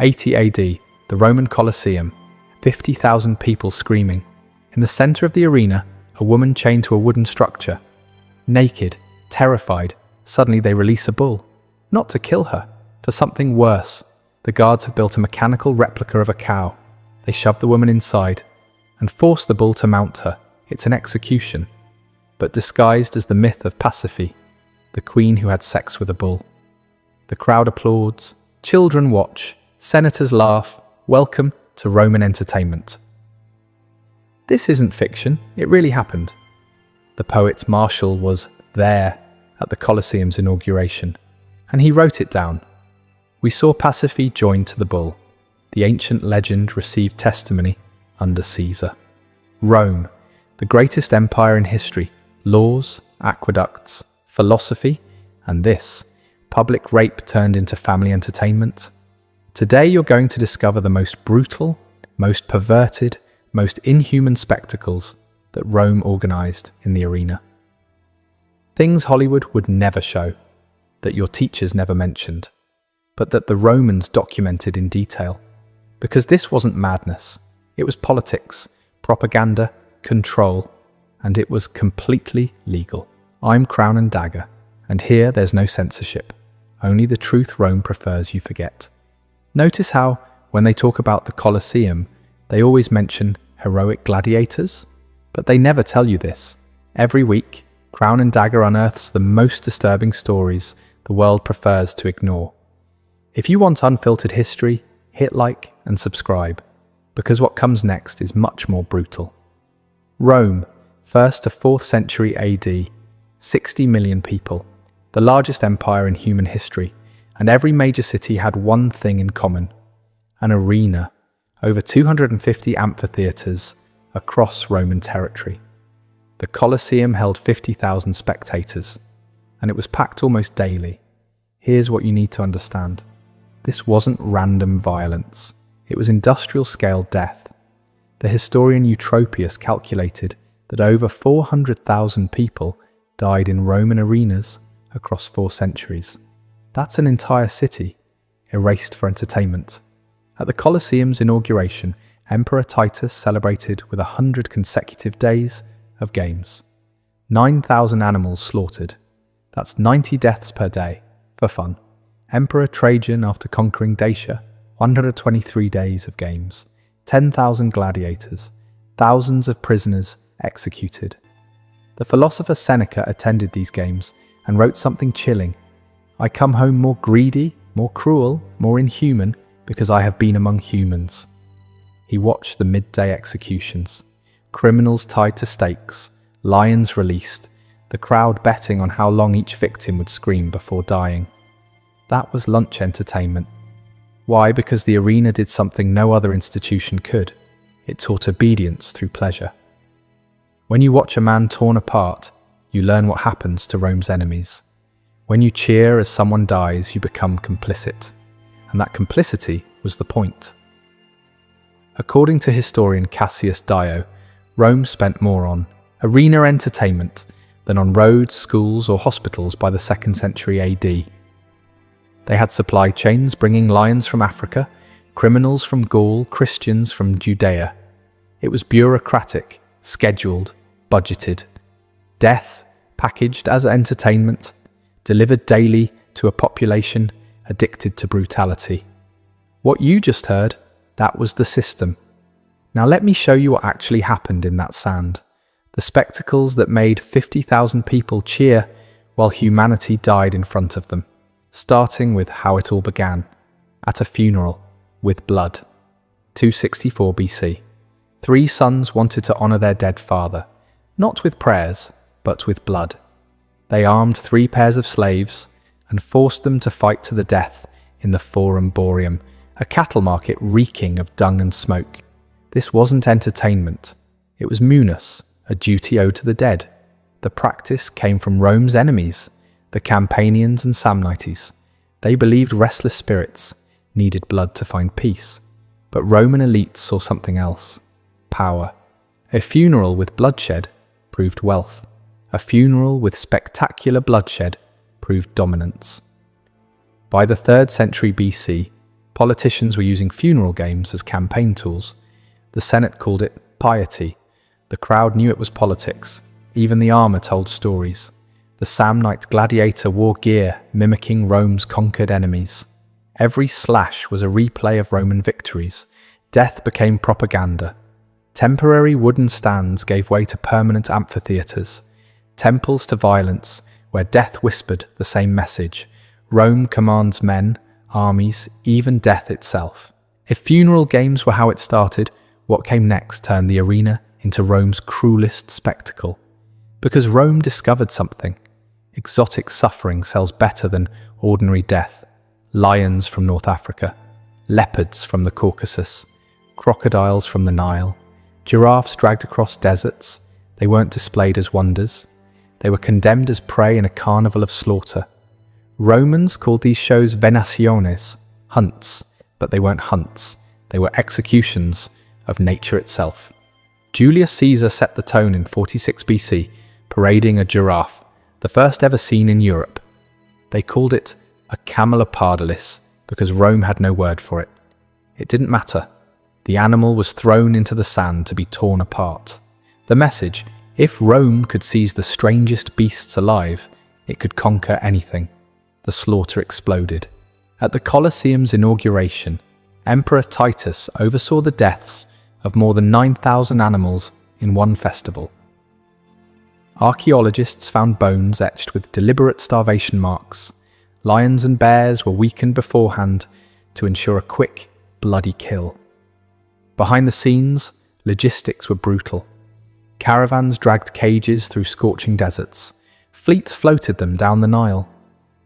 80 AD, the Roman Colosseum, 50,000 people screaming. In the center of the arena, a woman chained to a wooden structure. Naked, terrified, suddenly they release a bull. Not to kill her, for something worse. The guards have built a mechanical replica of a cow. They shove the woman inside and force the bull to mount her. It's an execution, but disguised as the myth of Pasiphae, the queen who had sex with a bull. The crowd applauds, children watch, senators laugh. Welcome to Roman entertainment. This isn't fiction, it really happened. The poet Martial was there at the Colosseum's inauguration, and he wrote it down. We saw Pasiphae joined to the bull. The ancient legend received testimony under Caesar. Rome, the greatest empire in history, laws, aqueducts, philosophy, and this, public rape turned into family entertainment. Today you're going to discover the most brutal, most perverted, most inhuman spectacles that Rome organized in the arena. Things Hollywood would never show, that your teachers never mentioned, but that the Romans documented in detail. Because this wasn't madness, it was politics, propaganda, control, and it was completely legal. I'm Crown and Dagger, and here there's no censorship. Only the truth Rome prefers you forget. Notice how, when they talk about the Colosseum, they always mention heroic gladiators? But they never tell you this. Every week, Crown and Dagger unearths the most disturbing stories the world prefers to ignore. If you want unfiltered history, hit like and subscribe, because what comes next is much more brutal. Rome, 1st to 4th century AD, 60 million people, the largest empire in human history, and every major city had one thing in common: an arena, over 250 amphitheatres across Roman territory. The Colosseum held 50,000 spectators, and it was packed almost daily. Here's what you need to understand. This wasn't random violence. It was industrial-scale death. The historian Eutropius calculated that over 400,000 people died in Roman arenas across 4 centuries. That's an entire city, erased for entertainment. At the Colosseum's inauguration, Emperor Titus celebrated with 100 consecutive days of games. 9,000 animals slaughtered. That's 90 deaths per day, for fun. Emperor Trajan, after conquering Dacia, 123 days of games. 10,000 gladiators. Thousands of prisoners executed. The philosopher Seneca attended these games and wrote something chilling. I come home more greedy, more cruel, more inhuman, because I have been among humans. He watched the midday executions. Criminals tied to stakes, lions released, the crowd betting on how long each victim would scream before dying. That was lunch entertainment. Why? Because the arena did something no other institution could. It taught obedience through pleasure. When you watch a man torn apart, you learn what happens to Rome's enemies. When you cheer as someone dies, you become complicit. And that complicity was the point. According to historian Cassius Dio, Rome spent more on arena entertainment than on roads, schools, or hospitals by the 2nd century AD. They had supply chains bringing lions from Africa, criminals from Gaul, Christians from Judea. It was bureaucratic, scheduled, budgeted. Death, packaged as entertainment, delivered daily to a population addicted to brutality. What you just heard, that was the system. Now let me show you what actually happened in that sand. The spectacles that made 50,000 people cheer while humanity died in front of them. Starting with how it all began. At a funeral, with blood. 264 BC. 3 sons wanted to honor their dead father, not with prayers, but with blood. They armed 3 pairs of slaves and forced them to fight to the death in the Forum Boarium, a cattle market reeking of dung and smoke. This wasn't entertainment. It was munus, a duty owed to the dead. The practice came from Rome's enemies, the Campanians and Samnites. They believed restless spirits needed blood to find peace. But Roman elites saw something else: power. A funeral with bloodshed proved wealth. A funeral with spectacular bloodshed proved dominance. By the 3rd century BC, Politicians were using funeral games as campaign tools. The Senate called it piety. The crowd knew it was politics. Even the armor told stories. The Samnite gladiator wore gear mimicking Rome's conquered enemies. Every slash was a replay of Roman victories. Death became propaganda. Temporary wooden stands gave way to permanent amphitheaters. Temples to violence, where death whispered the same message. Rome commands men, armies, even death itself. If funeral games were how it started, what came next turned the arena into Rome's cruelest spectacle. Because Rome discovered something. Exotic suffering sells better than ordinary death. Lions from North Africa, leopards from the Caucasus, crocodiles from the Nile, giraffes dragged across deserts. They weren't displayed as wonders. They were condemned as prey in a carnival of slaughter. Romans called these shows Venationes, hunts, but they weren't hunts. They were executions of nature itself. Julius Caesar set the tone in 46 BC, parading a giraffe, the first ever seen in Europe. They called it a camelopardalis because Rome had no word for it. It didn't matter. The animal was thrown into the sand to be torn apart. The message, if Rome could seize the strangest beasts alive, it could conquer anything. The slaughter exploded. At the Colosseum's inauguration, Emperor Titus oversaw the deaths of more than 9,000 animals in one festival. Archaeologists found bones etched with deliberate starvation marks. Lions and bears were weakened beforehand to ensure a quick, bloody kill. Behind the scenes, logistics were brutal. Caravans dragged cages through scorching deserts. Fleets floated them down the Nile.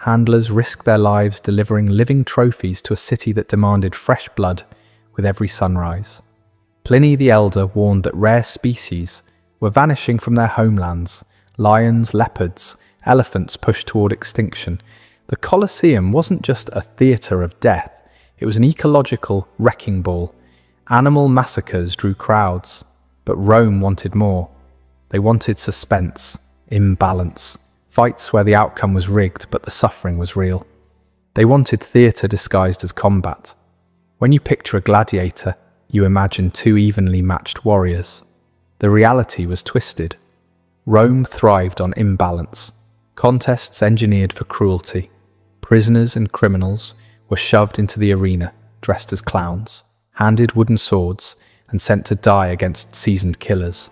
Handlers risked their lives delivering living trophies to a city that demanded fresh blood with every sunrise. Pliny the Elder warned that rare species were vanishing from their homelands. Lions, leopards, elephants pushed toward extinction. The Colosseum wasn't just a theatre of death, it was an ecological wrecking ball. Animal massacres drew crowds, but Rome wanted more. They wanted suspense, imbalance, fights where the outcome was rigged but the suffering was real. They wanted theatre disguised as combat. When you picture a gladiator, you imagine two evenly matched warriors. The reality was twisted. Rome thrived on imbalance. Contests engineered for cruelty. Prisoners and criminals were shoved into the arena, dressed as clowns, handed wooden swords, and sent to die against seasoned killers.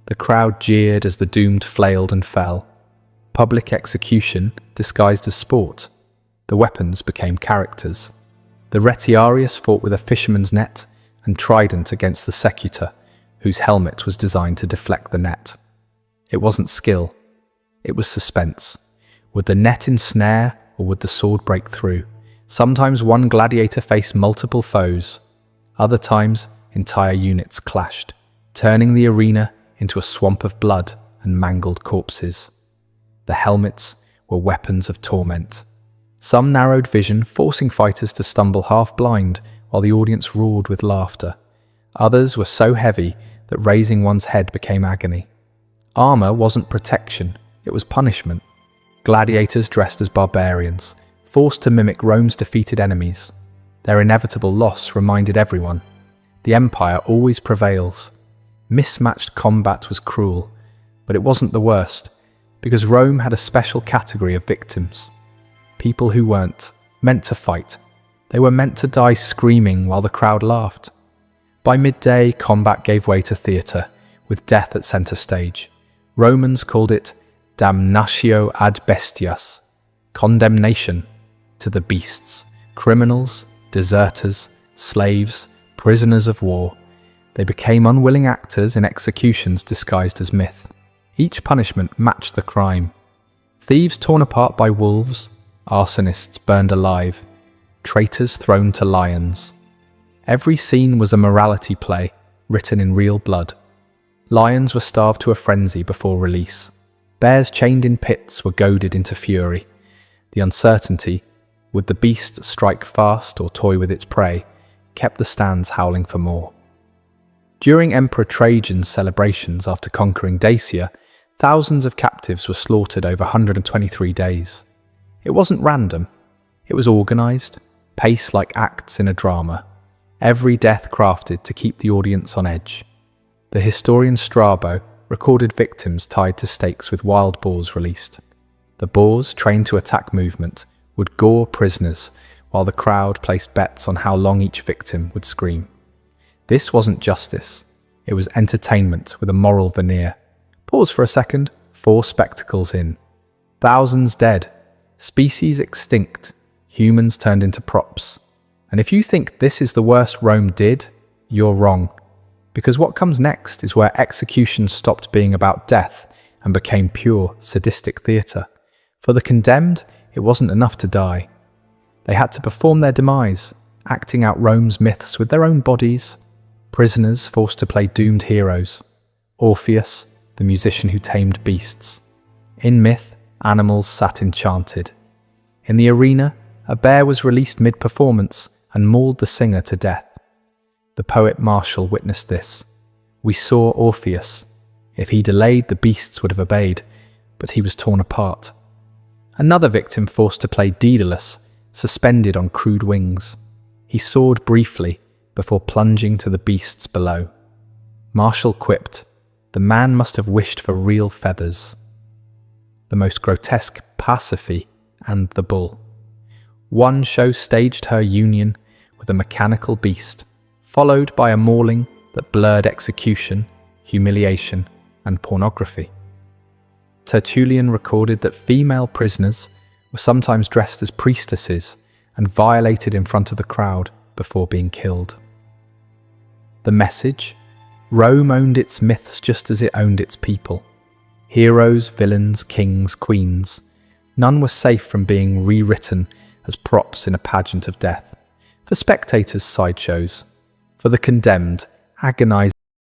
The crowd jeered as the doomed flailed and fell. Public execution disguised as sport. The weapons became characters. The retiarius fought with a fisherman's net and trident against the secutor, whose helmet was designed to deflect the net. It wasn't skill. It was suspense. Would the net ensnare or would the sword break through? Sometimes one gladiator faced multiple foes. Other times, entire units clashed, turning the arena into a swamp of blood and mangled corpses. The helmets were weapons of torment. Some narrowed vision, forcing fighters to stumble half-blind while the audience roared with laughter. Others were so heavy that raising one's head became agony. Armor wasn't protection, it was punishment. Gladiators dressed as barbarians, forced to mimic Rome's defeated enemies. Their inevitable loss reminded everyone. The empire always prevails. Mismatched combat was cruel, but it wasn't the worst, because Rome had a special category of victims. People who weren't meant to fight. They were meant to die screaming while the crowd laughed. By midday, combat gave way to theatre, with death at centre stage. Romans called it Damnatio ad Bestias, condemnation to the beasts, criminals, deserters, slaves, prisoners of war. They became unwilling actors in executions disguised as myth. Each punishment matched the crime. Thieves torn apart by wolves, arsonists burned alive, traitors thrown to lions. Every scene was a morality play, written in real blood. Lions were starved to a frenzy before release. Bears chained in pits were goaded into fury. The uncertainty, would the beast strike fast or toy with its prey, kept the stands howling for more. During Emperor Trajan's celebrations after conquering Dacia, thousands of captives were slaughtered over 123 days. It wasn't random. It was organized. paced like acts in a drama, every death crafted to keep the audience on edge. The historian Strabo recorded victims tied to stakes with wild boars released. The boars, trained to attack movement, would gore prisoners, while the crowd placed bets on how long each victim would scream. This wasn't justice. It was entertainment with a moral veneer. Pause for a second. 4 spectacles in. Thousands dead. Species extinct. Humans turned into props. And if you think this is the worst Rome did, you're wrong. Because what comes next is where execution stopped being about death and became pure, sadistic theatre. For the condemned, it wasn't enough to die. They had to perform their demise, acting out Rome's myths with their own bodies. Prisoners forced to play doomed heroes. Orpheus, the musician who tamed beasts. In myth, animals sat enchanted. In the arena, a bear was released mid-performance and mauled the singer to death. The poet Martial witnessed this. We saw Orpheus. If he delayed, the beasts would have obeyed, but he was torn apart. Another victim forced to play Daedalus, suspended on crude wings. He soared briefly before plunging to the beasts below. Martial quipped, "The man must have wished for real feathers." The most grotesque, Pasiphae and the bull. One show staged her union with a mechanical beast, followed by a mauling that blurred execution, humiliation, and pornography. Tertullian recorded that female prisoners were sometimes dressed as priestesses and violated in front of the crowd before being killed. The message? Rome owned its myths just as it owned its people. Heroes, villains, kings, queens. None were safe from being rewritten as props in a pageant of death. For spectators, sideshows. For the condemned, agonizing